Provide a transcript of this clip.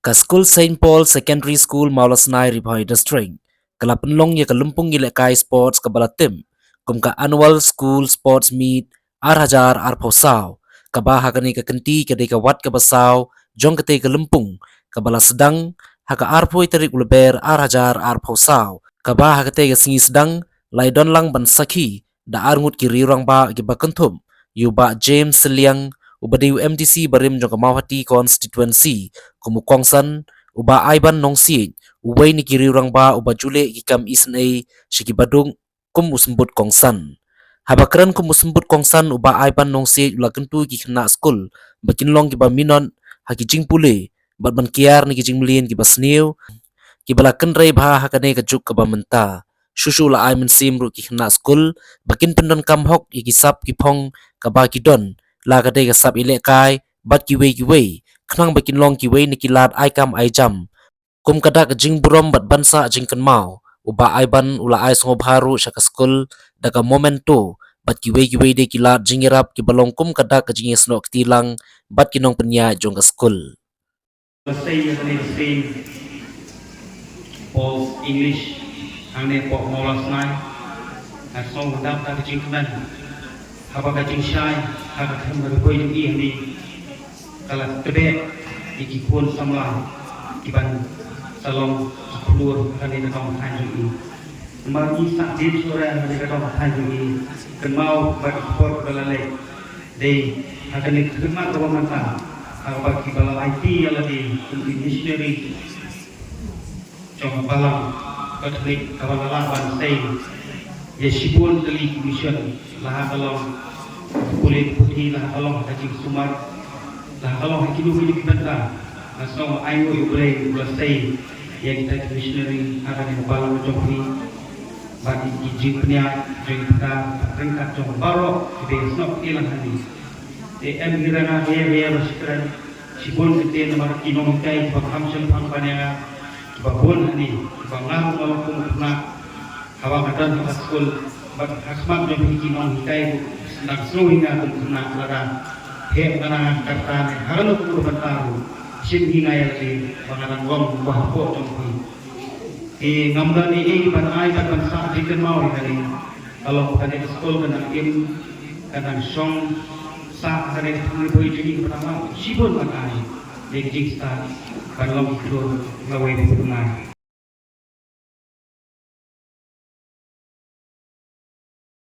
Ka School Saint Paul Secondary School Maulasnai Ribhoi District. Kala penlong ya kalumpung gile kai sports kabala tim. Kum ka annual school sports meet Hajar Posau. Kabah hakani ka kenti kadai ka wat ka basau jong kate kalumpung kabala sedang haka arpoi tarik uleber Hajar Posau. Kabah hakate ka singi sedang laidon lang ban sakhi da arngut ki rirang ba ki bakentum. Yuba James Seliang ubadi UMTC barim jong kamawati constituency kumukongsan uba aiban nongsi uway ni kiri orang ba uba jule ikam isnay shiki badung kum usembut kongsan habakran kum usembut kongsan uba aiban nongsi ulakentu ki kena school bakin long ki ba minon hakijing pule bat ban kiar ni kijing melin ki basniu ki balaken rei ba hakane kajuk ka ba menta susu la ai mensim ru ki kena school bakin pendon kam hok ikisap ki pong ka ba ki don la ka de ka sap ile kai bat ki wei knang bakin long ki wei ni kilat ai kam ai jam kum kada ka jing burom bat bansa jing kan mau uba ai ban ula ai songo baru shaka school daga momento bat ki wei de kilat jingirap ki balong kum kada ka jing snok tilang bat ki nong penya jong ka school Paul English ane po molas nai asong dap ta jing kan haba ka jing shai haba tham ga koi ni ni kala tebe iki pun samla iban salong keluar kali na kong thanju i magi sa din sura na ka kong thanju i kenmau ba sport balale dei akan khidmat ko mata haba ki bala IT ala di missionary trong balang Katolik kawalan bantai Yeshibun Katolik Mission lah kalong kulit putih lah kalong kacing sumar lah kalong hidup hidup kita asal ayo boleh selesai yang kita missionary akan yang balang joki bagi izin punya jadi kita ringkat trong baru kita snok ilang hari em hirana he bersekeran Shibun kita nomor inong kai bakam sempang panjang babon ni banglang kalau pernah hawa kadan ke sekolah bak hasmat jo bikin on hitai nak snow hingga pernah lara he kana kata ne haran ko bataru sim hinga yati bangaran gom bahpo tongki ngamdan ni ban ai ban sa diken mau hari kalau kada sekolah kana im kana song sa hari ni boi jini pertama sibun makai jadi jiksta kalau itu ngawai di rumah